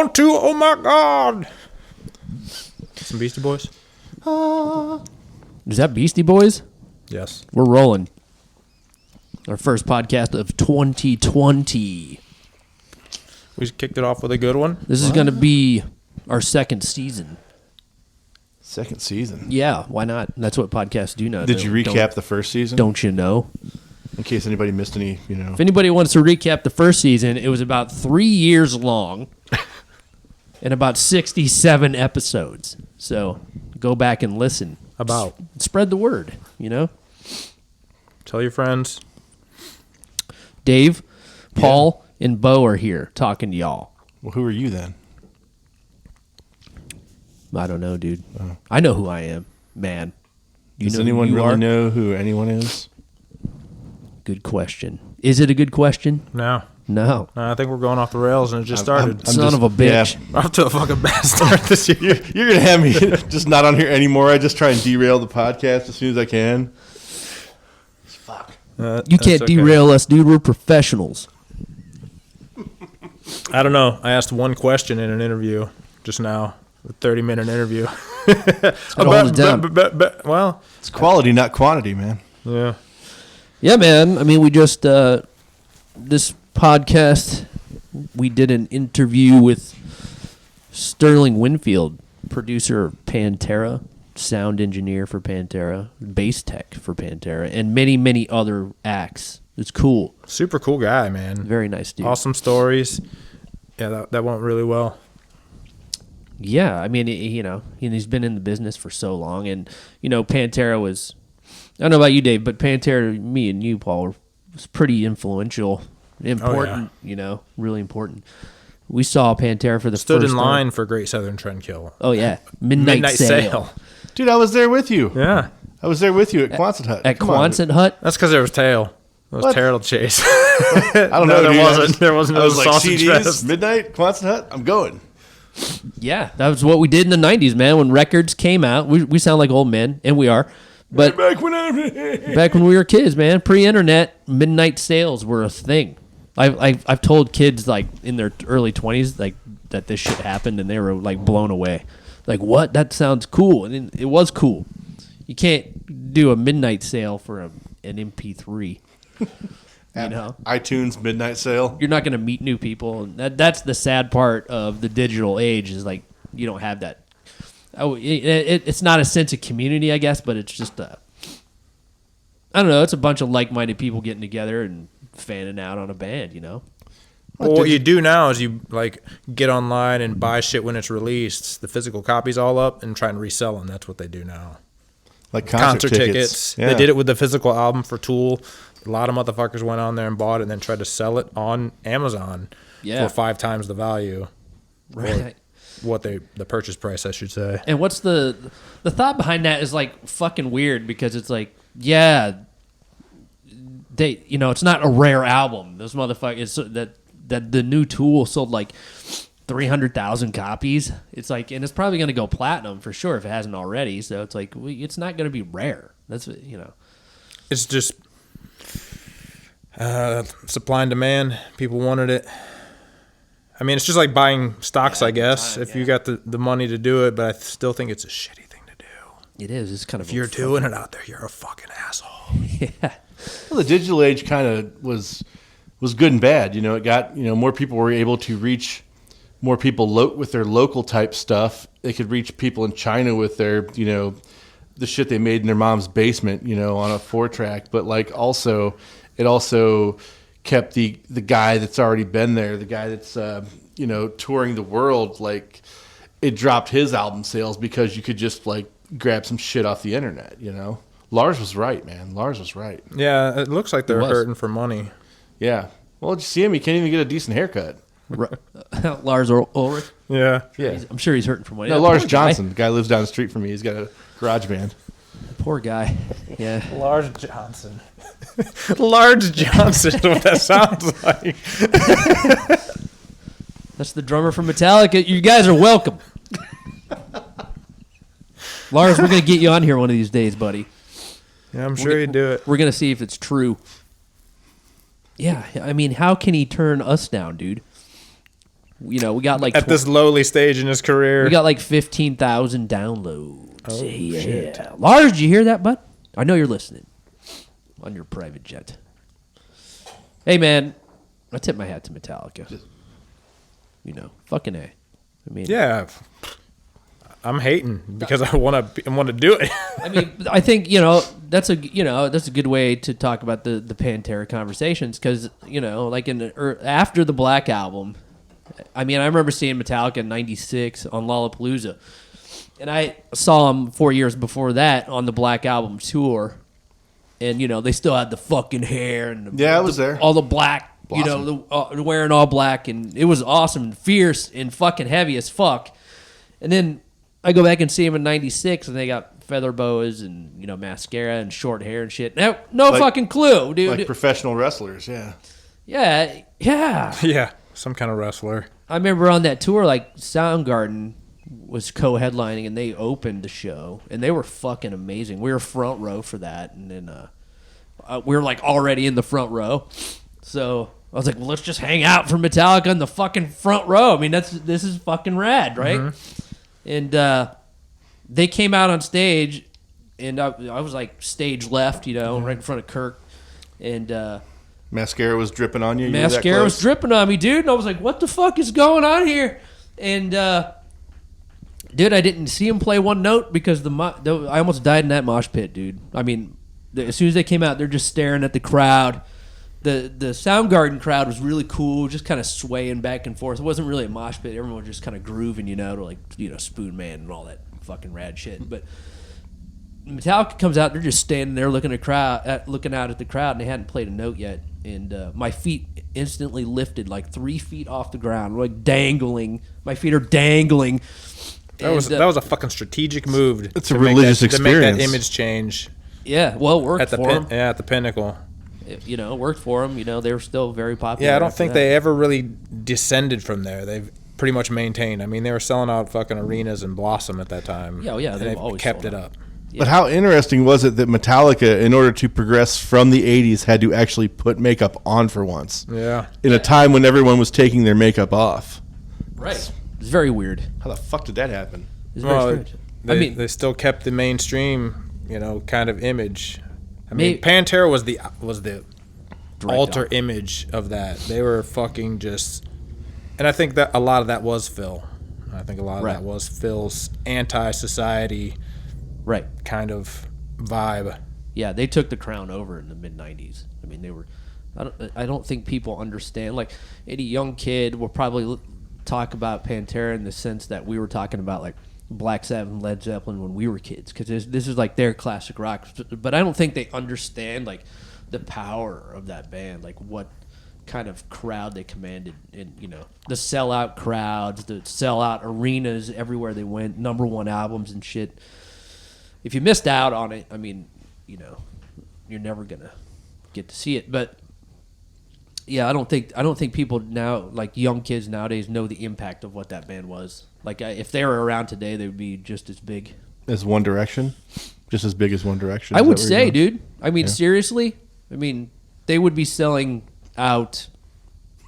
Oh my God. Some Beastie Boys? Is that Beastie Boys? Yes. We're rolling. Our first podcast of 2020. We kicked it off with a good one. This is going to be our second season. Second season? Yeah, why not? That's what podcasts do now. Did you recap the first season? Don't you know? In case anybody missed any, If anybody wants to recap the first season, it was about 3 years long and about 67 episodes. So go back and listen. Spread the word, Tell your friends. Dave, Paul, and Bo are here talking to y'all. Well, who are you then? I don't know, dude. I know who I am, man. Does anyone really know who anyone is? Good question. Is it a good question? No. I think we're going off the rails and it just started. Son of a bitch. I'm off to a fucking bad start this year. You're going to have me just not on here anymore. I just try and derail the podcast as soon as I can. Fuck. You can't derail us, dude. We're professionals. I don't know. I asked one question in an interview just now, a 30-minute interview. Hold it down. Well, it's quality, not quantity, man. Yeah. Yeah, man. I mean, we just, this podcast, we did an interview with Sterling Winfield, producer of Pantera, sound engineer for Pantera, bass tech for Pantera, and many, many other acts. It's cool. Super cool guy, man. Very nice dude. Awesome stories. Yeah, that went really well. Yeah, I mean, he's been in the business for so long, and, Pantera was, I don't know about you, Dave, but Pantera, me and you, Paul, was pretty influential, important, really important. We saw Pantera for the Stood first in line time. for Great Southern Trendkill. Oh, yeah. Midnight Sale. Dude, I was there with you. Yeah. I was there with you at Quonset Hut. At Quonset Hut? That's because there was tail. It was Terrell Chase. I don't know. There wasn't. I was like, sausage CDs, fest. midnight, Quonset Hut, I'm going. Yeah, that was what we did in the 90s, man. When records came out, we sound like old men, and we are. But back when we were kids, man, pre-internet, midnight sales were a thing. I've told kids like in their early 20s like that this shit happened, and they were like blown away. Like, what? That sounds cool, and it was cool. You can't do a midnight sale for an MP3. iTunes midnight sale. You're not going to meet new people, and that's the sad part of the digital age is like you don't have that. It's not a sense of community, I guess, but it's just I don't know. It's a bunch of like-minded people getting together and fanning out on a band, Well, what you do now is you like get online and buy shit when it's released. The physical copies all up and try and resell them. That's what they do now. Like concert tickets. Yeah. They did it with the physical album for Tool. A lot of motherfuckers went on there and bought it and then tried to sell it on Amazon for 5 times the value. Right. The purchase price, I should say. And what's the thought behind that is like fucking weird because it's like, yeah, they, it's not a rare album. Those motherfuckers, that the new Tool sold like 300,000 copies. It's like, and it's probably going to go platinum for sure if it hasn't already. So it's like, it's not going to be rare. That's, It's just supply and demand. People wanted it. I mean, it's just like buying stocks, I guess, if you got the money to do it, but I still think it's a shitty thing to do. It is. It's kind of. If you're doing it out there, you're a fucking asshole. Yeah. Well, the digital age kind of was good and bad. It got, more people were able to reach more people with their local type stuff. They could reach people in China with their, the shit they made in their mom's basement, on a 4-track. But like it also kept the guy that's already been there, the guy that's touring the world, like it dropped his album sales because you could just like grab some shit off the internet. Lars was right, man. Lars was right. Yeah, it looks like they're hurting for money. Yeah. Well, did you see him? He can't even get a decent haircut. Lars Ulrich. Yeah. I'm sure he's hurting for money. No, Lars Johnson. The guy lives down the street from me. He's got a garage band. Poor guy. Yeah. Lars Johnson. Lars Johnson is what that sounds like. That's the drummer from Metallica. You guys are welcome. Lars, we're going to get you on here one of these days, buddy. Yeah, I'm sure he'd do it. We're going to see if it's true. Yeah, I mean, how can he turn us down, dude? We got like at this lowly stage in his career. we got like 15,000 downloads. Oh, yeah. shit. Lars, did you hear that, bud? I know you're listening on your private jet. Hey, man, I tip my hat to Metallica. Fucking A. I mean, Yeah, I'm hating because I want to do it. I mean, I think that's a good way to talk about the Pantera conversations because like after the Black Album, I mean, I remember seeing Metallica in '96 on Lollapalooza, and I saw them 4 years before that on the Black Album tour, and they still had the fucking hair and I was there. all the black, Awesome. wearing all black, and it was awesome and fierce and fucking heavy as fuck, and then I go back and see him in '96, and they got feather boas and mascara and short hair and shit. No fucking clue, dude. Like professional wrestlers, yeah. Yeah. Yeah, some kind of wrestler. I remember on that tour, like Soundgarden was co-headlining, and they opened the show, and they were fucking amazing. We were front row for that, and then we were like already in the front row, so I was like, well, let's just hang out for Metallica in the fucking front row. I mean, this is fucking rad, right? Mm-hmm. And they came out on stage, and I was like stage left, right in front of Kirk, and Mascara was dripping on you. Mascara was dripping on me, dude, and I was like, what the fuck is going on here? And dude, I didn't see him play one note because I almost died in that mosh pit, dude. I mean, as soon as they came out, they're just staring at the crowd. The Soundgarden crowd was really cool, just kind of swaying back and forth. It wasn't really a mosh pit. Everyone was just kind of grooving, to like, Spoon Man and all that fucking rad shit. But Metallica comes out, they're just standing there looking out at the crowd, and they hadn't played a note yet. And my feet instantly lifted like 3 feet off the ground, like dangling. My feet are dangling. That was a fucking strategic move. It's a religious experience. To make that image change. Yeah, well, it worked for them. Yeah, at the Pinnacle. It worked for them. They were still very popular. Yeah, I don't think they ever really descended from there. They've pretty much maintained. I mean, they were selling out fucking arenas and Blossom at that time. Yeah, they've always kept it up. Yeah. But how interesting was it that Metallica, in order to progress from the 80s, had to actually put makeup on for once? Yeah. In a time when everyone was taking their makeup off. Right. It's very weird. How the fuck did that happen? It's very strange. They still kept the mainstream, kind of image. I mean, Pantera was the alter image of that. They were fucking just, and I think that a lot of that was Phil. I think a lot of that was Phil's anti-society, kind of vibe. Yeah, they took the crown over in the mid '90s. I mean, they were. I don't think people understand. Like any young kid will probably talk about Pantera in the sense that we were talking about like Black Sabbath and Led Zeppelin when we were kids, because this is like their classic rock. But I don't think they understand like the power of that band, like what kind of crowd they commanded, and the sellout crowds, the sellout arenas everywhere they went, #1 albums and shit. If you missed out on it, I mean, you're never gonna get to see it. But yeah, I don't think people now, like young kids nowadays, know the impact of what that band was. Like if they were around today, they would be just as big as One Direction, just as big as One Direction. I would say, dude. I mean, seriously. I mean, they would be selling out,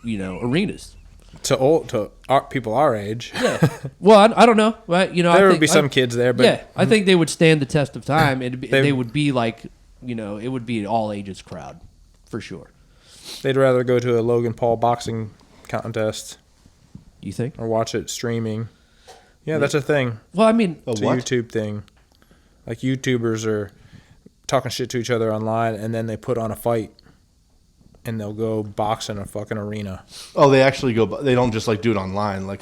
arenas to people our age. Yeah. Well, I don't know. But, there would be some kids there, but yeah, I think they would stand the test of time, and they would be like, it would be an all ages crowd, for sure. They'd rather go to a Logan Paul boxing contest. You think? Or watch it streaming. Yeah, that's a thing. Well, I mean, it's a YouTube thing. Like YouTubers are talking shit to each other online, and then they put on a fight, and they'll go box in a fucking arena. Oh, they actually go. They don't just like do it online, like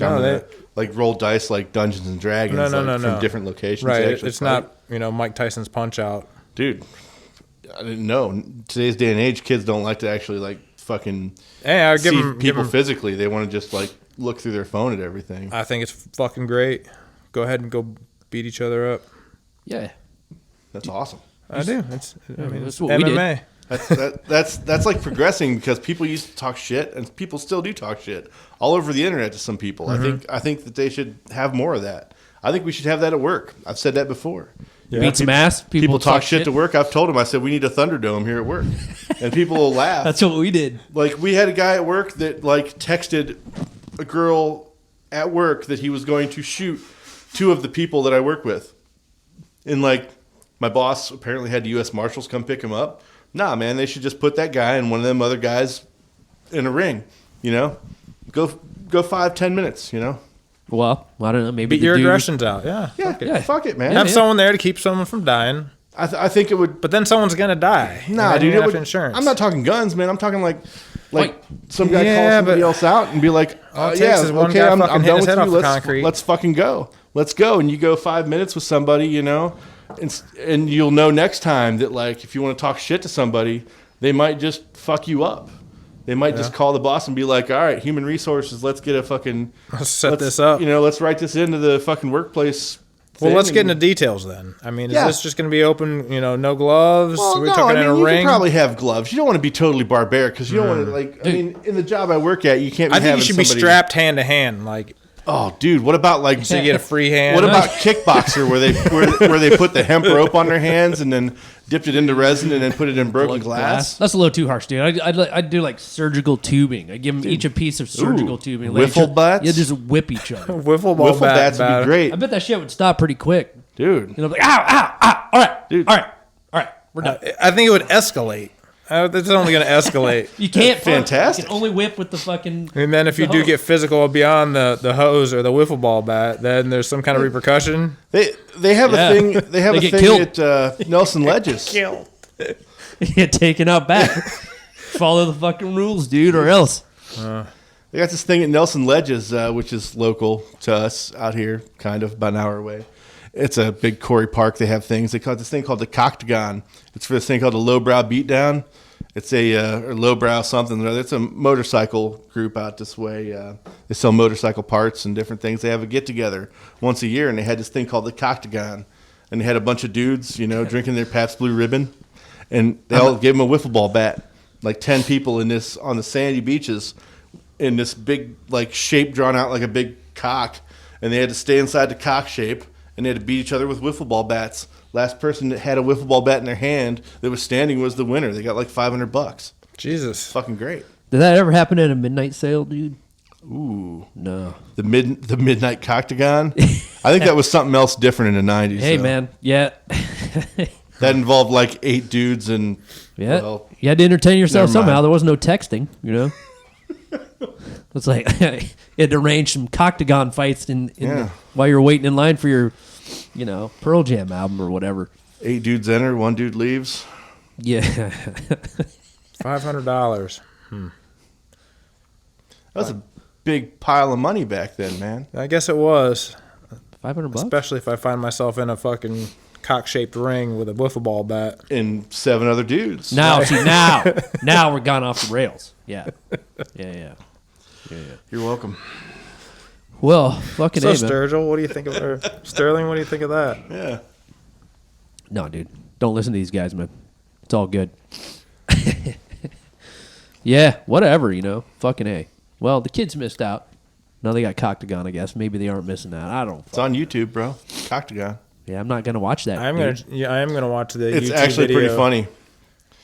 like roll dice, like Dungeons and Dragons, from different locations. Right, it's not Mike Tyson's Punch Out, dude. I didn't know. Today's day and age, kids don't like to actually like fucking see people physically. They want to just like look through their phone at everything. I think it's fucking great. Go ahead and go beat each other up. Yeah, that's awesome. I do. That's what MMA. That's like progressing, because people used to talk shit, and people still do talk shit all over the internet to some people. Mm-hmm. I think that they should have more of that. I think we should have that at work. I've said that before. Yeah. Beat some ass. People talk shit to work. I've told them. I said we need a Thunderdome here at work, and people will laugh. That's what we did. Like we had a guy at work that like texted a girl at work that he was going to shoot 2 of the people that I work with. And like my boss apparently had the U.S. Marshals come pick him up. Nah, man, they should just put that guy and one of them other guys in a ring, you know? Go 5-10 minutes, you know? Well, I don't know. Maybe Beat your aggressions out. Yeah. Yeah, fuck it, man. Have someone there to keep someone from dying. I think it would. But then someone's gonna die. Nah, dude. It would, insurance. I'm not talking guns, man. I'm talking like some guy calls somebody else out and be like, all it takes is one guy I'm fucking hit done his with head you. off the concrete. Let's fucking go. Let's go. And you go 5 minutes with somebody, you know, and you'll know next time that like if you want to talk shit to somebody, they might just fuck you up. They might just call the boss and be like, all right, human resources, let's get a fucking... Let's set this up. You know, let's write this into the fucking workplace. Well, let's get into details then. I mean, is this just going to be open, you know, no gloves? Well, We're talking in a you ring? can probably have gloves. You don't want to be totally barbaric because you don't want to, like... I mean, in the job I work at, you can't be I think having you should be somebody- strapped hand to hand, like... Oh, dude, what about like... So you get a free hand? What about kickboxer where they put the hemp rope on their hands and then dipped it into resin and then put it in broken glass? That's a little too harsh, dude. I'd do like surgical tubing. I'd give them each a piece of surgical tubing. Like, wiffle bats? Yeah, just whip each other. Wiffle ball Wiffle bats would be great. I bet that shit would stop pretty quick. Dude. You know, like, ow, ow, ow. All right, Dude. all right. We're done. I think it would escalate. It's only going to escalate. You can't. Fantastic. You can only whip with the fucking... And then if you do get physical beyond the hose or the wiffle ball bat, then there's some kind of repercussion. They have a thing. They have They a get thing killed. at Nelson Ledges. Kill. You get taken out back. Follow the fucking rules, dude, or else. They got this thing at Nelson Ledges, which is local to us out here, kind of about an hour away. It's a big Corey Park. They have things. They call this thing called the Coctagon. It's for this thing called a lowbrow beatdown. It's or lowbrow something or other. It's a motorcycle group out this way. They sell motorcycle parts and different things. They have a get together once a year, and they had this thing called the Coctagon, and they had a bunch of dudes, you know, drinking their Pabst Blue Ribbon, and they all gave them a wiffle ball bat. Like 10 people on the sandy beaches, in this big like shape drawn out like a big cock, and they had to stay inside the cock shape, and they had to beat each other with wiffle ball bats. Last person that had a wiffle ball bat in their hand that was standing was the winner. They got like $500. Jesus. Fucking great. Did that ever happen at a midnight sale, dude? Ooh. No. The midnight Coctagon? I think that was something else different in the 90s. Hey, though. man. Yeah. That involved like 8 dudes and... Yeah. Well, you had to entertain yourself never mind. somehow. There was no texting, you know? It's like you had to arrange some Coctagon fights while you were waiting in line for your, you know, Pearl Jam album or whatever. 8 dudes enter, 1 dude leaves. Yeah. $500. That was a big pile of money back then, man. I guess it was. $500? Especially if I find myself in a fucking cock-shaped ring with a wiffle ball bat. And 7 other dudes. Now we're gone off the rails. Yeah. You're welcome. Well, fucking So, A, man. Sturgill, what do you think of or Sterling? What do you think of that? Yeah. No, dude. Don't listen to these guys, man. It's all good. Yeah, whatever, you know. Fucking A. Well, the kids missed out. Now they got Coctagon, I guess. Maybe they aren't missing out. I don't. It's on YouTube, bro. Coctagon. Yeah, I'm not gonna watch that. I am gonna watch the It's YouTube actually video. pretty funny.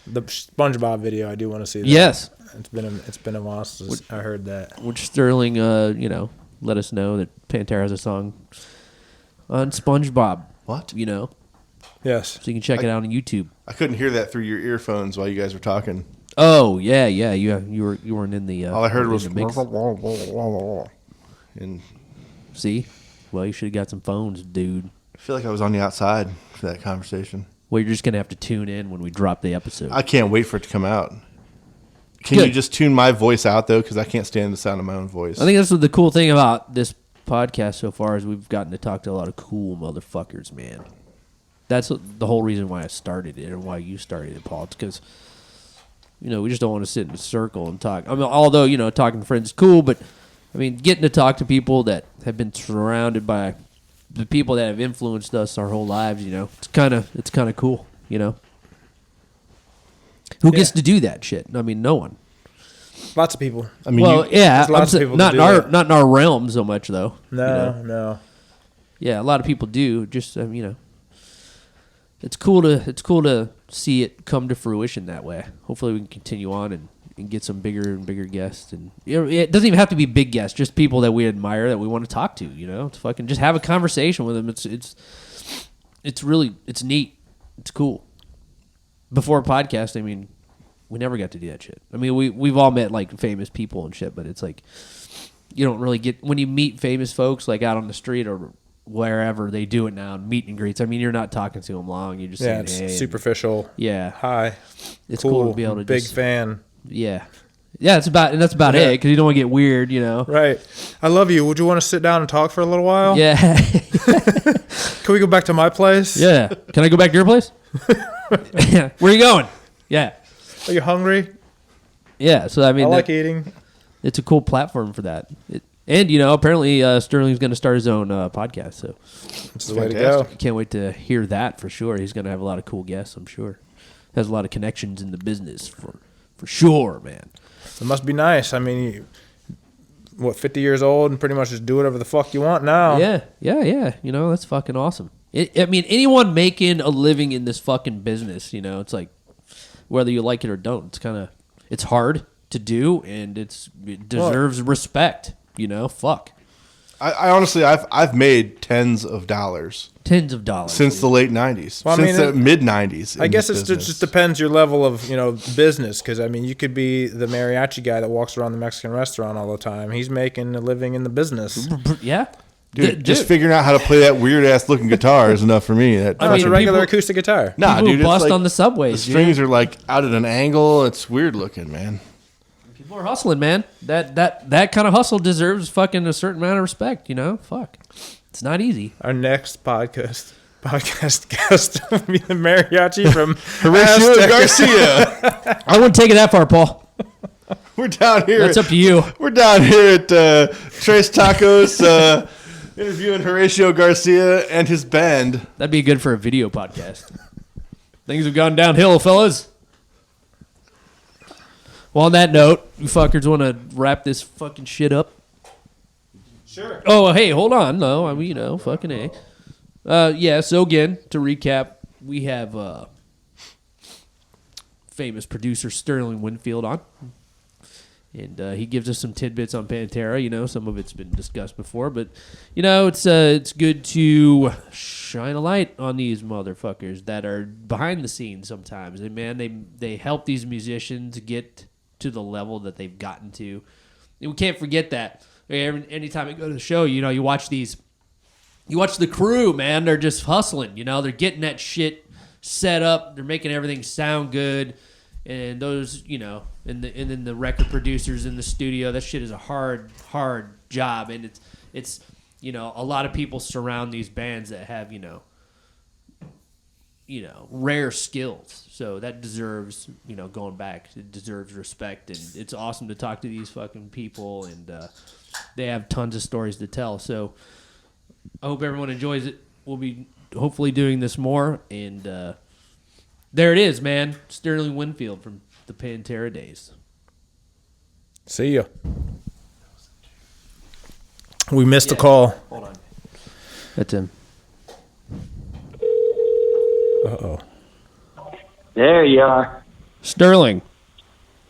The SpongeBob video, I do want to see that. Yes. It's been a while since I heard that. Which Sterling, you know, let us know that Pantera has a song on SpongeBob. What? You know, Yes. so you can check it out on YouTube. I couldn't hear that through your earphones while you guys were talking. Oh yeah. You weren't in the. All I heard in was the mix. And See, well, you should have got some phones, dude. I feel like I was on the outside for that conversation. Well, you're just gonna have to tune in when we drop the episode. I can't wait for it to come out. Can Good. you just tune my voice out, though? Because I can't stand the sound of my own voice. I think that's what the cool thing about this podcast so far is we've gotten to talk to a lot of cool motherfuckers, man. That's the whole reason why I started it and why you started it, Paul. It's because, you know, we just don't want to sit in a circle and talk. I mean, although, you know, talking to friends is cool, but, I mean, getting to talk to people that have been surrounded by the people that have influenced us our whole lives, you know, it's kind of cool, you know. Who gets to do that shit? I mean, no one. Lots of people. I mean, Well, yeah, there's lots of people not that in do our that. not in our realm so much though. No, you know? no. Yeah, a lot of people do. Just you know, it's cool to see it come to fruition that way. Hopefully, we can continue on and and get some bigger and bigger guests. And it doesn't even have to be big guests, just people that we admire that we want to talk to. To fucking just have a conversation with them. It's really neat. It's cool. Before a podcast, I mean, we never got to do that shit. I mean, we've all met like famous people and shit, but it's like you don't really get when you meet famous folks like out on the street or wherever they do it now, meet and greets. I mean, you're not talking to them long. You're just saying, it's hey, superficial. Hi. It's cool cool to be able to big fan. Yeah. That's about it because you don't want to get weird, Right. I love you. Would you want to sit down and talk for a little while? Yeah. Can we go back to my place? Yeah. Can I go back to your place? Where are you going? Yeah. Are you hungry? Yeah. So I mean, I like eating. It's a cool platform for that. And apparently Sterling's going to start his own podcast. So it's the way to go. Can't wait to hear that for sure. He's going to have a lot of cool guests, I'm sure. Has a lot of connections in the business for sure, man. It must be nice. I mean, 50 years old and pretty much just do whatever the fuck you want now. Yeah. That's fucking awesome. I mean, anyone making a living in this fucking business, it's like whether you like it or don't, it's hard to do and it deserves respect. Fuck. I honestly, I've made tens of dollars since the late 90s, well, since the mid 90s. I guess it just depends your level of business, because I mean you could be the mariachi guy that walks around the Mexican restaurant all the time. He's making a living in the business. Yeah, dude. Just figuring out how to play that weird ass looking guitar is enough for me. It's a regular acoustic guitar. Nah, people dude, bust it's on the subways. The strings are like out at an angle. It's weird looking, man. People are hustling, man. That kind of hustle deserves fucking a certain amount of respect. Fuck, it's not easy. Our next podcast guest will be the mariachi from Horatio Garcia. I wouldn't take it that far, Paul. We're down here. That's up to you. We're down here at Tres Tacos interviewing Horatio Garcia and his band. That'd be good for a video podcast. Things have gone downhill, fellas. Well, on that note, you fuckers want to wrap this fucking shit up? Sure. Oh, hey, hold on. No, I mean, fucking A. Yeah, so again, to recap, we have famous producer Sterling Winfield on. And he gives us some tidbits on Pantera. Some of it's been discussed before. But, it's good to shine a light on these motherfuckers that are behind the scenes sometimes. And, man, they help these musicians get to the level that they've gotten to. And we can't forget that. Anytime I go to the show, you watch these... You watch the crew, man. They're just hustling. They're getting that shit set up. They're making everything sound good. And those, and then the record producers in the studio. That shit is a hard job. And it's a lot of people surround these bands that have, rare skills. So that deserves, going back, it deserves respect. And it's awesome to talk to these fucking people. And they have tons of stories to tell. So I hope everyone enjoys it. We'll be hopefully doing this more. And there it is, man. Sterling Winfield from the Pantera days. See ya. We missed the call. Hold on. That's him. Uh-oh. There you are. Sterling.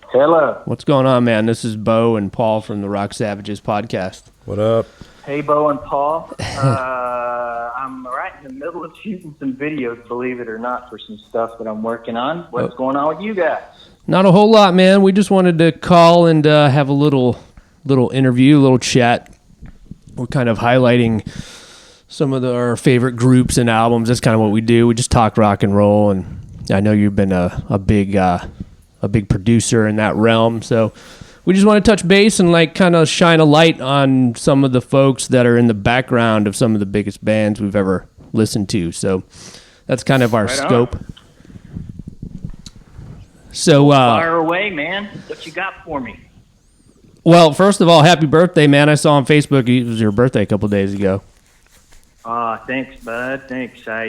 Hello. What's going on, man? This is Bo and Paul from the Rock Savages podcast. What up? Hey, Bo and Paul. I'm right in the middle of shooting some videos, believe it or not, for some stuff that I'm working on. What's going on with you guys? Not a whole lot, man. We just wanted to call and have a little interview, a little chat. We're kind of highlighting some of our favorite groups and albums. That's kind of what we do. We just talk rock and roll, and I know you've been a big producer in that realm, so we just want to touch base and kind of shine a light on some of the folks that are in the background of some of the biggest bands we've ever listened to. So that's kind of our scope. So fire away, man. What you got for me? Well, first of all, happy birthday, man. I saw on Facebook it was your birthday a couple days ago. Thanks, bud. Thanks. I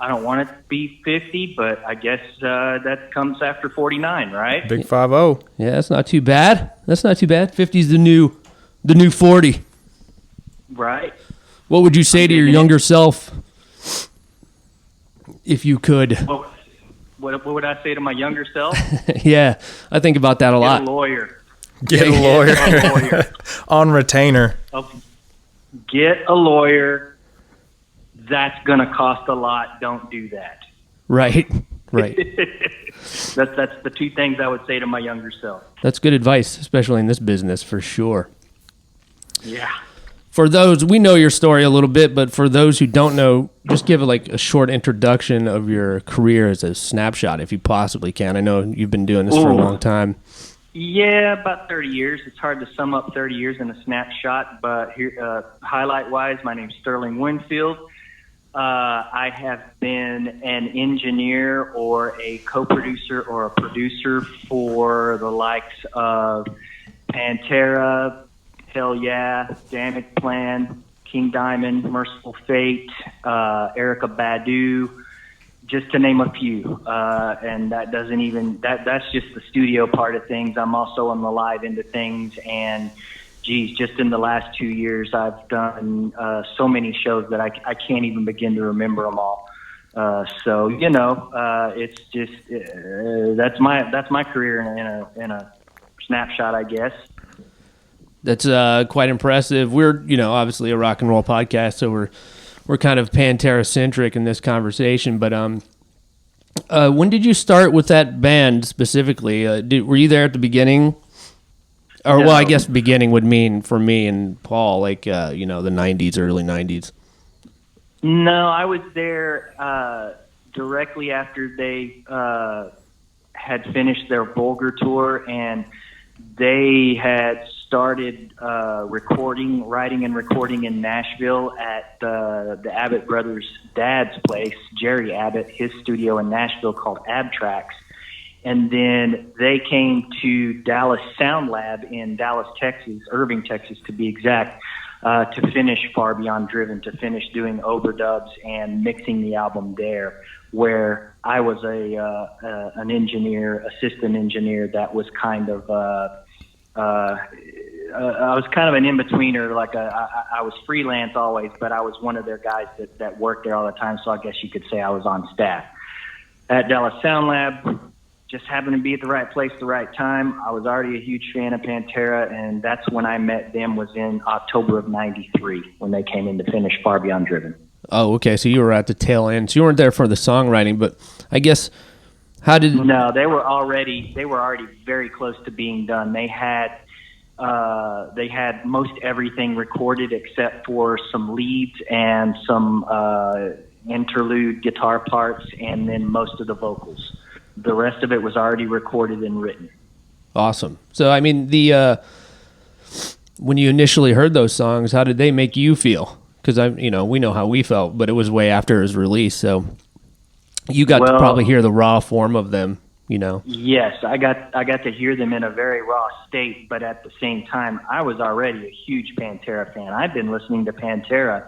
don't want it to be 50, but I guess that comes after 49, right? Big 5-0. Yeah, that's not too bad. 50's the new 40. Right. What would you say to your younger self if you could? What would I say to my younger self? Yeah, I think about that a lot. Get a lawyer. Get a lawyer. Get a lawyer. On retainer. Get a lawyer. That's going to cost a lot. Don't do that. Right. That's the two things I would say to my younger self. That's good advice, especially in this business, for sure. Yeah. For those, we know your story a little bit, but for those who don't know, just give a short introduction of your career as a snapshot, if you possibly can. I know you've been doing this for a long time. Yeah, about 30 years. It's hard to sum up 30 years in a snapshot, but here, highlight-wise, my name's Sterling Winfield. I have been an engineer or a co-producer or a producer for the likes of Pantera, Hellyeah, Damageplan, King Diamond, Mercyful Fate, Erykah Badu, just to name a few. And that doesn't even that's just the studio part of things. I'm also on the live end of things, and just in the last 2 years, I've done so many shows that I can't even begin to remember them all. So it's just that's my career in a snapshot, I guess. That's quite impressive. We're obviously a rock and roll podcast, so we're kind of Pantera centric in this conversation. But when did you start with that band specifically? Were you there at the beginning? Or, No. well, I guess beginning would mean for me and Paul, the 90s, early 90s. No, I was there directly after they had finished their Vulgar tour, and they had started writing and recording in Nashville at the Abbott brothers' dad's place, Jerry Abbott, his studio in Nashville called Abtracks. And then they came to Dallas Sound Lab in Dallas, Texas, Irving, Texas to be exact, to finish Far Beyond Driven, to finish doing overdubs and mixing the album there, where I was an engineer, assistant engineer that was kind of I was kind of an in-betweener. I was freelance always, but I was one of their guys that worked there all the time, so I guess you could say I was on staff. At Dallas Sound Lab, just happened to be at the right place, the right time. I was already a huge fan of Pantera, and that's when I met them, was in October of 93, when they came in to finish Far Beyond Driven. Oh, okay, so you were at the tail end. So you weren't there for the songwriting, but I guess, No, they were already very close to being done. They had most everything recorded except for some leads and some interlude guitar parts, and then most of the vocals. The rest of it was already recorded and written. Awesome. So, I mean, when you initially heard those songs, how did they make you feel? Because we know how we felt, but it was way after it was released, so you got to probably hear the raw form of them. Yes, I got to hear them in a very raw state, but at the same time, I was already a huge Pantera fan. I've been listening to Pantera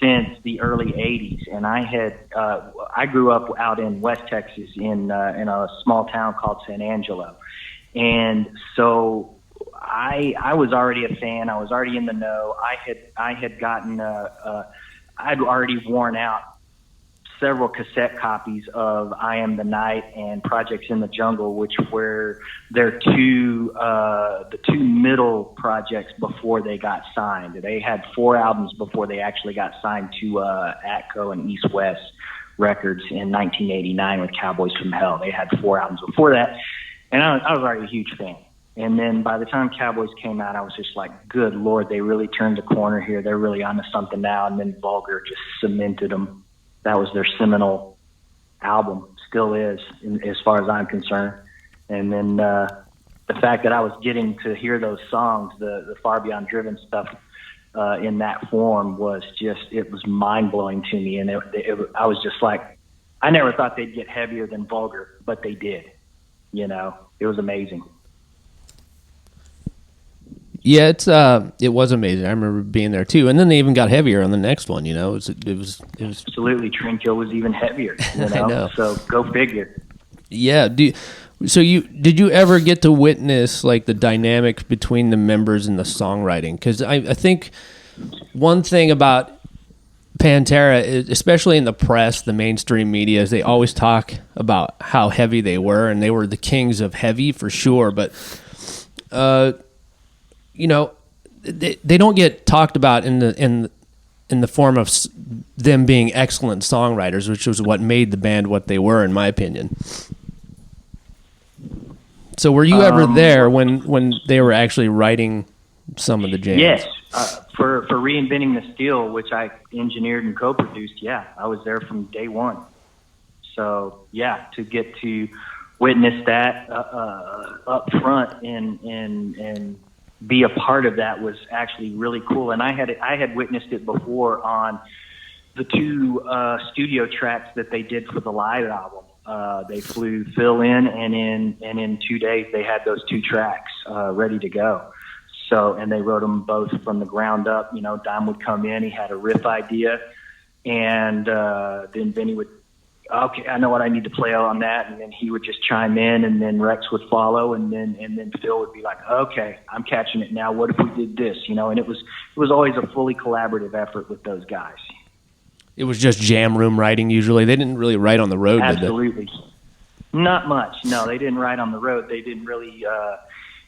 since the early 80s, and I grew up out in West Texas in a small town called San Angelo, and so I was already a fan. I was already in the know. I had gotten I'd already worn out several cassette copies of I Am the Night and Projects in the Jungle, which were their the two middle projects before they got signed. They had 4 albums before they actually got signed to Atco and East West Records in 1989 with Cowboys from Hell. They had 4 albums before that, and I was already a huge fan. And then by the time Cowboys came out, I was just like, good Lord, they really turned the corner here. They're really onto something now. And then Vulgar just cemented them. That was their seminal album, still is, as far as I'm concerned. And then the fact that I was getting to hear those songs, the Far Beyond Driven stuff in that form was it was mind-blowing to me. And I was just like, I never thought they'd get heavier than Vulgar, but they did. It was amazing. Yeah, it was amazing. I remember being there too, and then they even got heavier on the next one. It was absolutely. Trendkill was even heavier. I know. So go figure. Yeah. Did you ever get to witness the dynamic between the members and the songwriting? Because I think one thing about Pantera, especially in the press, the mainstream media, they always talk about how heavy they were, and they were the kings of heavy for sure. But, you know, they don't get talked about in the form of them being excellent songwriters, which was what made the band what they were, in my opinion. So were you ever there when they were actually writing some of the jams? Yes. For Reinventing the Steel, which I engineered and co-produced, yeah, I was there from day one. So, yeah, to get to witness that up front and be a part of that was actually really cool. And I had witnessed it before on the 2 studio tracks that they did for the live album. They flew Phil in, and in 2 days they had those 2 tracks ready to go. So, and they wrote them both from the ground up. You know, Dime would come in, he had a riff idea, and then Vinnie would, okay, I know what I need to play on that, and then he would just chime in, and then Rex would follow, and then Phil would be like, okay, I'm catching it now. What if we did this? You know, and it was always a fully collaborative effort with those guys. It was just jam room writing usually. They didn't really write on the road, Absolutely. Did they? Not much. No, they didn't write on the road. They didn't really,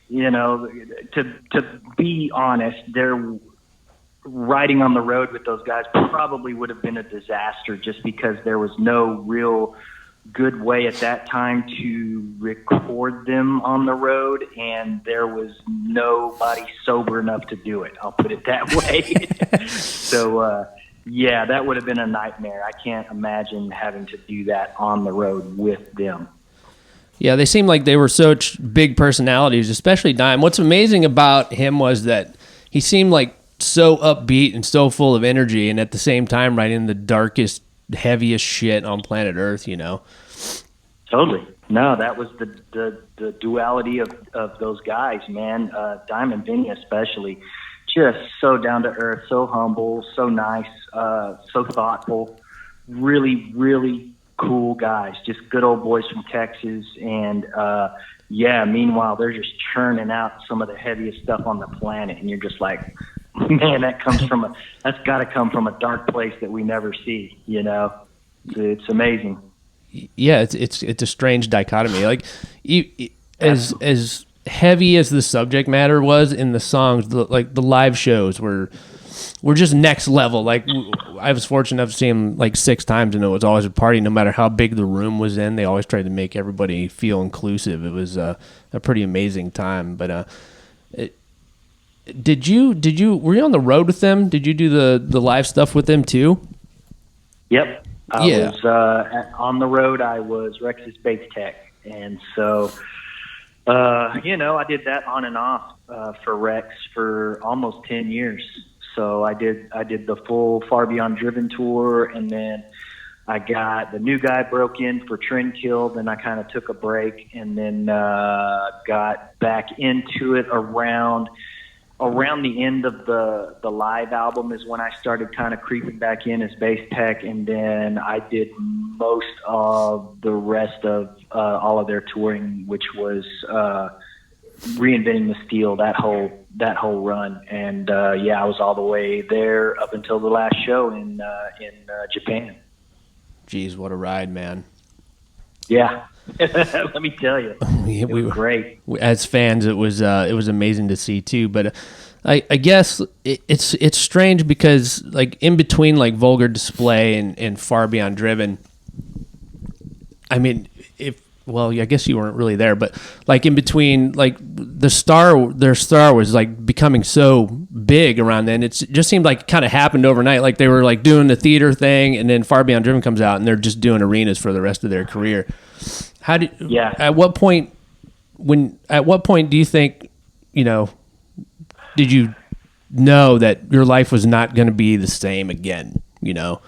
you know, to be honest, their riding on the road with those guys probably would have been a disaster just because there was no real good way at that time to record them on the road, and there was nobody sober enough to do it. I'll put it that way. So, yeah, that would have been a nightmare. I can't imagine having to do that on the road with them. Yeah, they seemed like they were such big personalities, especially Dime. What's amazing about him was that he seemed like so upbeat and so full of energy, and at the same time writing the darkest, heaviest shit on planet Earth, you know? Totally. No, that was the duality of those guys, man. Dime and Vinnie especially. Just so down to earth, so humble, so nice, so thoughtful, really, really cool guys, just good old boys from Texas. And yeah, meanwhile, they're just churning out some of the heaviest stuff on the planet. And you're just like, man, that's got to come from a dark place that we never see, you know? It's amazing. Yeah, it's a strange dichotomy. Like, as heavy as the subject matter was in the songs, like the live shows were just next level. Like, I was fortunate enough to see them like 6 times, and it was always a party. No matter how big the room was in, they always tried to make everybody feel inclusive. It was a pretty amazing time. But were you on the road with them? Did you do the live stuff with them too? Yep. I was on the road. I was Rex's bass tech, and so you know, I did that on and off for Rex for almost 10 years. So I did the full Far Beyond Driven tour, and then I got the new guy broke in for Trendkill. Then I kind of took a break, and then got back into it around the end of the live album is when I started kind of creeping back in as bass tech, and then I did most of the rest of all of their touring, which was Reinventing the Steel, that whole run. And yeah, I was all the way there up until the last show in Japan. Jeez, what a ride, man. Yeah. Let me tell you, it was great. As fans, it was amazing to see too. But I guess it's strange because like in between like Vulgar Display and Far Beyond Driven, I mean, I guess you weren't really there, but like in between, like their star was like becoming so big around then. It just seemed like it kind of happened overnight. Like they were like doing the theater thing, and then Far Beyond Driven comes out, and they're just doing arenas for the rest of their career. At what point do you think, you know, did you know that your life was not going to be the same again, you know?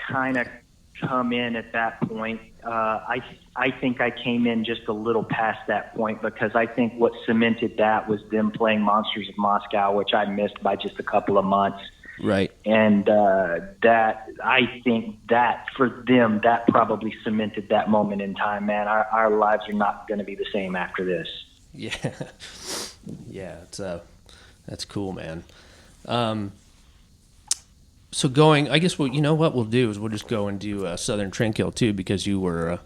Kind of come in at that point. I think I came in just a little past that point, because I think what cemented that was them playing Monsters of Moscow, which I missed by just a couple of months. Right. And that, I think that for them, that probably cemented that moment in time, man. Our lives are not going to be the same after this. Yeah. Yeah. That's cool, man. So going, I guess you know what we'll do is we'll just go and do Southern Trendkill too, because you were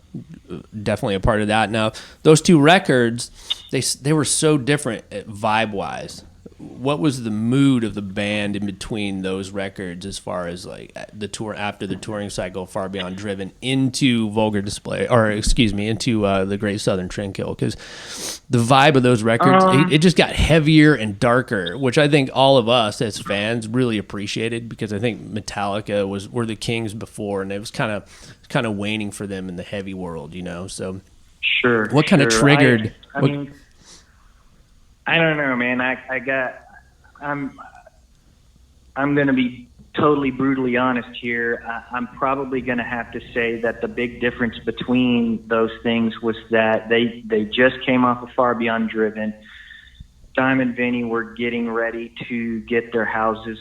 definitely a part of that. Now, those two records, they were so different vibe wise. What was the mood of the band in between those records, as far as like the tour after the touring cycle, Far Beyond Driven, into Vulgar Display, or excuse me, into the Great Southern Trendkill? Because the vibe of those records, it just got heavier and darker, which I think all of us as fans really appreciated, because I think Metallica were the kings before, and it was kind of waning for them in the heavy world, you know. So sure. What kind of triggered? I mean, I don't know, man. I'm going to be totally brutally honest here. I'm probably going to have to say that the big difference between those things was that they just came off of Far Beyond Driven. Dime and Vinnie were getting ready to get their houses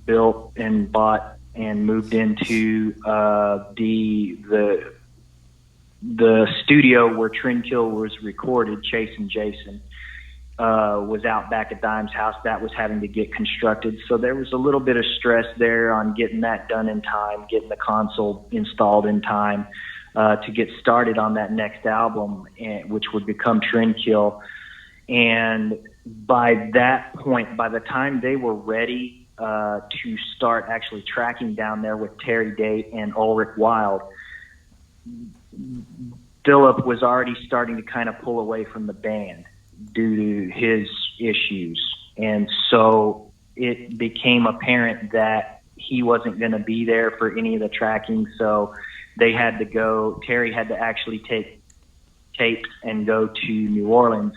built and bought and moved into the studio where Trendkill was recorded. Chase and Jason was out back at Dime's house. That was having to get constructed. So there was a little bit of stress there on getting that done in time, getting the console installed in time to get started on that next album, which would become Trendkill. And by that point, by the time they were ready to start actually tracking down there with Terry Date and Ulrich Wilde, Philip was already starting to kind of pull away from the band due to his issues. And so it became apparent that he wasn't going to be there for any of the tracking. So they had to go, Terry had to actually take tapes and go to New Orleans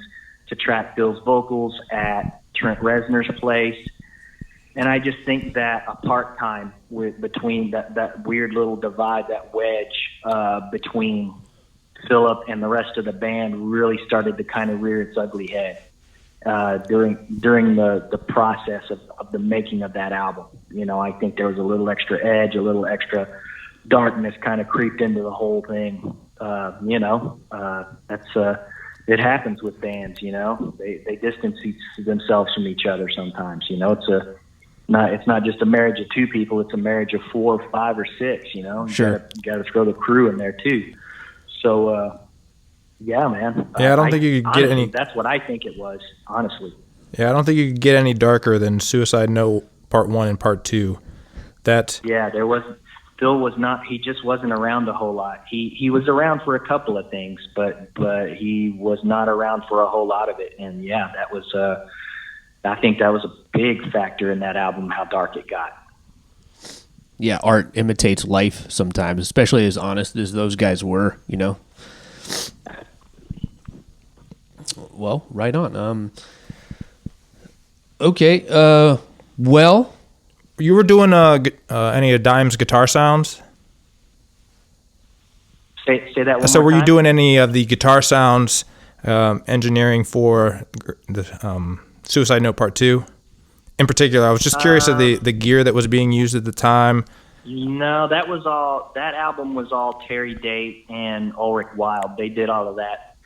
to track Bill's vocals at Trent Reznor's place. And I just think that apart time between that weird little divide, that wedge between Philip and the rest of the band really started to kind of rear its ugly head during the process of the making of that album. You know, I think there was a little extra edge, a little extra darkness kind of creeped into the whole thing. It happens with bands, you know. They distance themselves from each other sometimes. You know, it's not just a marriage of two people; it's a marriage of 4 or 5 or 6. You know, sure. You got to throw the crew in there too. So, yeah, man. Yeah, I don't think you could get any. That's what I think it was, honestly. Yeah, I don't think you could get any darker than Suicide Note Part 1 and Part 2. Yeah, there was. Phil was not. He just wasn't around a whole lot. He was around for a couple of things, but he was not around for a whole lot of it. And yeah, that was. I think that was a big factor in that album, how dark it got. Yeah, art imitates life sometimes, especially as honest as those guys were, you know. Well, right on. Okay. Well, you were doing any of Dime's guitar sounds? Say that one So more were time? you doing any of the guitar sounds engineering for the Suicide Note Part 2? In particular, I was just curious of the gear that was being used at the time. No, that album was all Terry Date and Ulrich Wilde. They did all of that.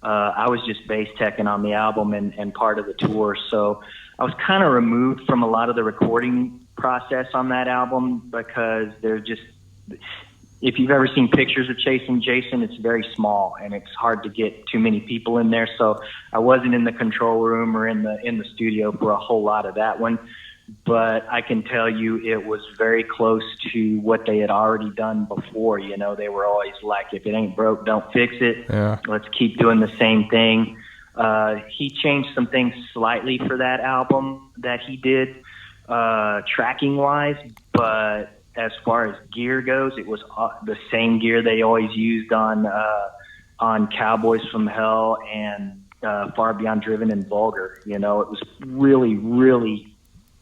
I was just bass teching on the album and part of the tour. So I was kind of removed from a lot of the recording process on that album, because they're just, if you've ever seen pictures of Chase and Jason, it's very small and it's hard to get too many people in there. So I wasn't in the control room or in the studio for a whole lot of that one, but I can tell you it was very close to what they had already done before. You know, they were always like, if it ain't broke, don't fix it. Yeah. Let's keep doing the same thing. He changed some things slightly for that album that he did, tracking wise, but as far as gear goes, it was the same gear they always used on Cowboys from Hell and Far Beyond Driven and Vulgar. You know, it was really, really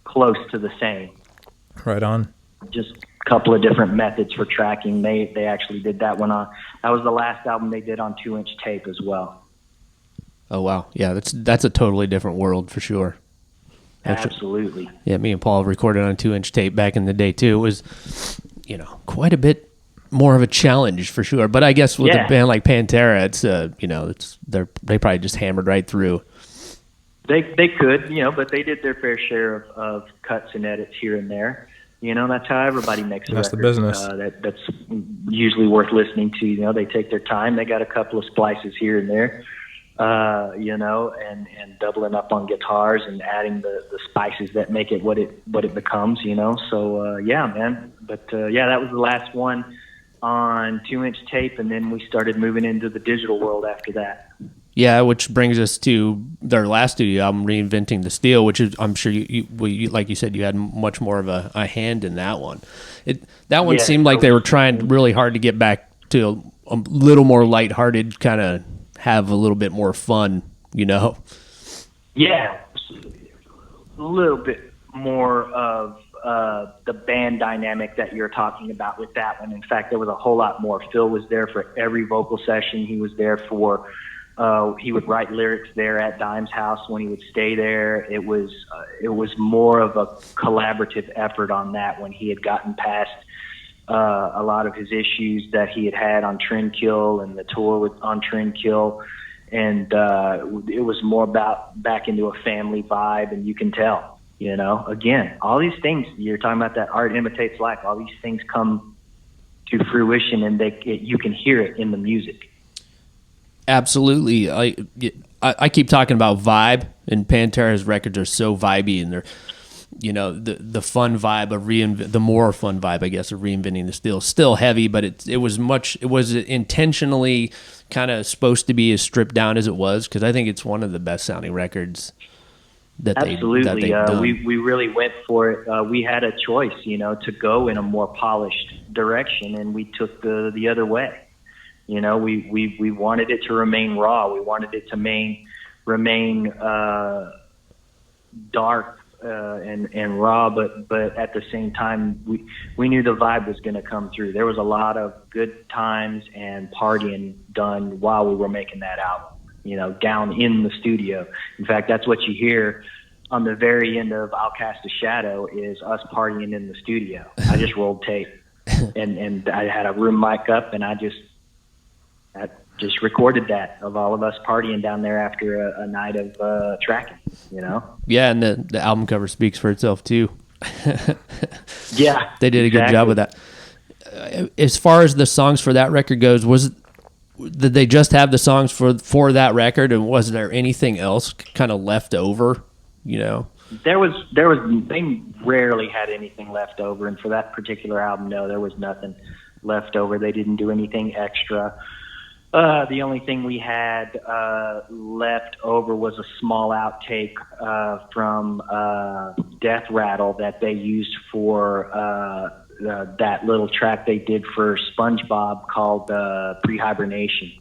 close to the same. Right on. Just a couple of different methods for tracking. They actually did that one on. That was the last album they did on 2-inch tape as well. Oh wow, yeah, that's a totally different world for sure. Absolutely. Yeah, me and Paul recorded on 2-inch tape back in the day too. It was, you know, quite a bit more of a challenge for sure. But I guess with a band like Pantera, it's they probably just hammered right through. They could, but they did their fair share of cuts and edits here and there. That's how everybody makes a That's record. the business. That's usually worth listening to. They take their time. They got a couple of splices here and there, and doubling up on guitars and adding the spices that make it what it becomes. So yeah, man. But that was the last one on 2-inch tape, and then we started moving into the digital world after that. Yeah, which brings us to their last studio album, Reinventing the Steel, which is, I'm sure you like you said, you had much more of a hand in that one. That one seemed like they were trying really hard to get back to a little more lighthearted, kind of have a little bit more fun, Yeah, a little bit more of the band dynamic that you're talking about with that one. In fact, there was a whole lot more. Phil was there for every vocal session. He was there for. He would write lyrics there at Dime's house when he would stay there. It was more of a collaborative effort on that when he had gotten past a lot of his issues that he had on Trendkill and the tour on Trendkill. And it was more about back into a family vibe, and you can tell, again, all these things, you're talking about that art imitates life, all these things come to fruition, and you can hear it in the music. Absolutely. I keep talking about vibe, and Pantera's records are so vibey, and they're, the fun vibe of the more fun vibe, I guess, of Reinventing the Steel. Still heavy, but it was intentionally kind of supposed to be as stripped down as it was, because I think it's one of the best sounding records that they've done. We really went for it. We had a choice, to go in a more polished direction, and we took the other way. We wanted it to remain raw. We wanted it to remain dark and raw, but at the same time, we knew the vibe was going to come through. There was a lot of good times and partying done while we were making that album, down in the studio. In fact, that's what you hear on the very end of I'll Cast a Shadow is us partying in the studio. I just rolled tape and I had a room mic up, and I just recorded that of all of us partying down there after a night of tracking, Yeah, and the album cover speaks for itself too. Yeah, they did a good job with that. As far as the songs for that record goes, did they just have the songs for that record, and was there anything else kind of left over? There was. They rarely had anything left over, and for that particular album, no, there was nothing left over. They didn't do anything extra. The only thing we had left over was a small outtake from Death Rattle that they used for that little track they did for SpongeBob called Pre-Hibernation.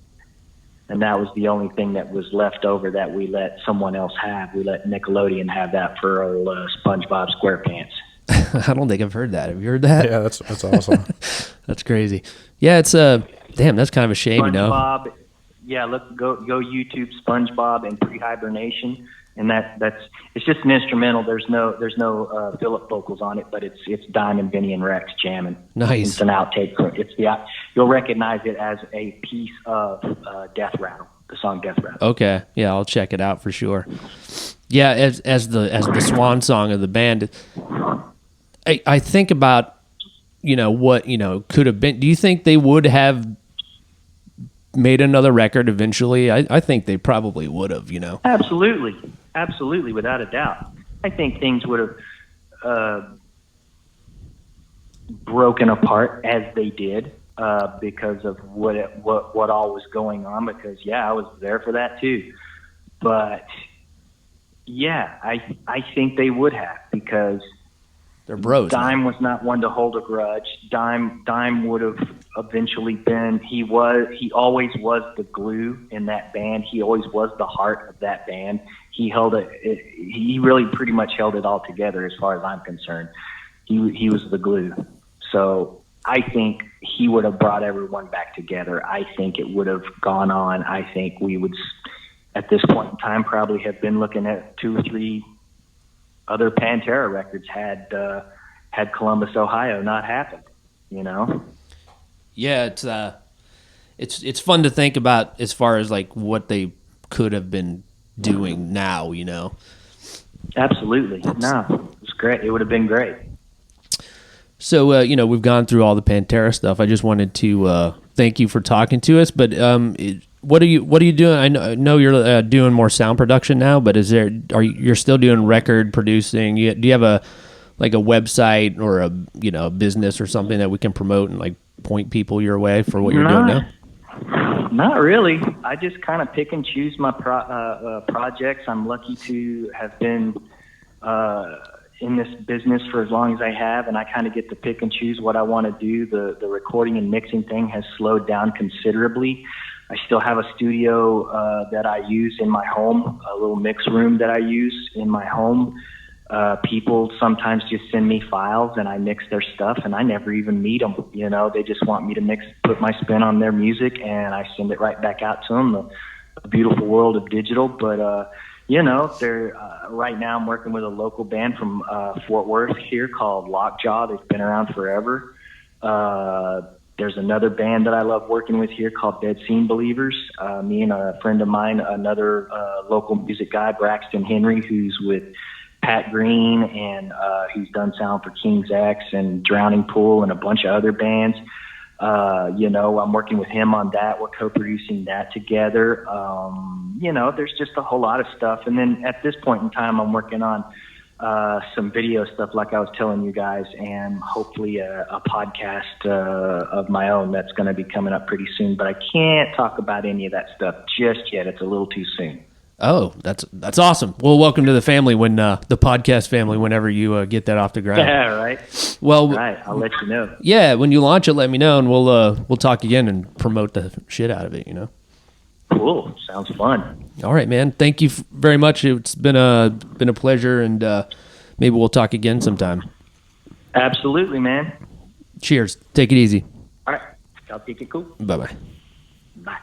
And that was the only thing that was left over that we let someone else have. We let Nickelodeon have that for old SpongeBob SquarePants. I don't think I've heard that. Have you heard that? Yeah, that's awesome. That's crazy. Yeah, it's damn, that's kind of a shame, SpongeBob, yeah, go YouTube SpongeBob and Pre-Hibernation, and it's just an instrumental. There's no Philip vocals on it, but it's Dime and Vinnie and Rex jamming. Nice. It's an outtake. You'll recognize it as a piece of Death Rattle, the song Death Rattle. Okay, yeah, I'll check it out for sure. Yeah, as the swan song of the band, I think about what could have been. Do you think they would have made another record eventually? I think they probably would have. Absolutely, without a doubt. I think things would have broken apart as they did because of what all was going on. Because I was there for that too. But yeah, I think they would have, because they're bros. Dime was not one to hold a grudge. Dime would have eventually been. He always was the glue in that band. He always was the heart of that band. He held it. He really pretty much held it all together, as far as I'm concerned. He was the glue. So I think he would have brought everyone back together. I think it would have gone on. I think we would, at this point in time, probably have been looking at 2 or 3 other Pantera records had Columbus, Ohio not happened, Yeah, it's fun to think about as far as like what they could have been doing now, you know? Absolutely. No, it was great. It would have been great. So, you know, we've gone through all the Pantera stuff. I just wanted to thank you for talking to us. But what are you doing? I know you're doing more sound production now, but you're still doing record producing? Do you have a website or a business or something that we can promote and like point people your way for what you're doing now? Not really. I just kind of pick and choose my projects. I'm lucky to have been in this business for as long as I have, and I kind of get to pick and choose what I want to do. The recording and mixing thing has slowed down considerably. I still have a studio that I use in my home, a little mix room that I use in my home. People sometimes just send me files and I mix their stuff, and I never even meet them. You know, they just want me to put my spin on their music, and I send it right back out to them. The beautiful world of digital. But, you know, right now I'm working with a local band from Fort Worth here called Lockjaw. They've been around forever. There's another band that I love working with here called Dead Scene Believers. Me and a friend of mine, another local music guy, Braxton Henry, who's with Pat Green, and he's done sound for King's X and Drowning Pool and a bunch of other bands. You know, I'm working with him on that. We're co-producing that together. You know, there's just a whole lot of stuff. And then at this point in time, I'm working on some video stuff like I was telling you guys, and hopefully a podcast of my own that's going to be coming up pretty soon. But I can't talk about any of that stuff just yet. It's a little too soon. Oh, that's awesome. Well, welcome to the family, when the podcast family, whenever you get that off the ground. Yeah, right. Well, right. I'll let you know. Yeah, when you launch it, let me know, and we'll talk again and promote the shit out of it, you know. Cool. Sounds fun. All right, man. Thank you very much. It's been a pleasure, and maybe we'll talk again sometime. Absolutely, man. Cheers. Take it easy. All right. I'll take it cool. Bye-bye. Bye.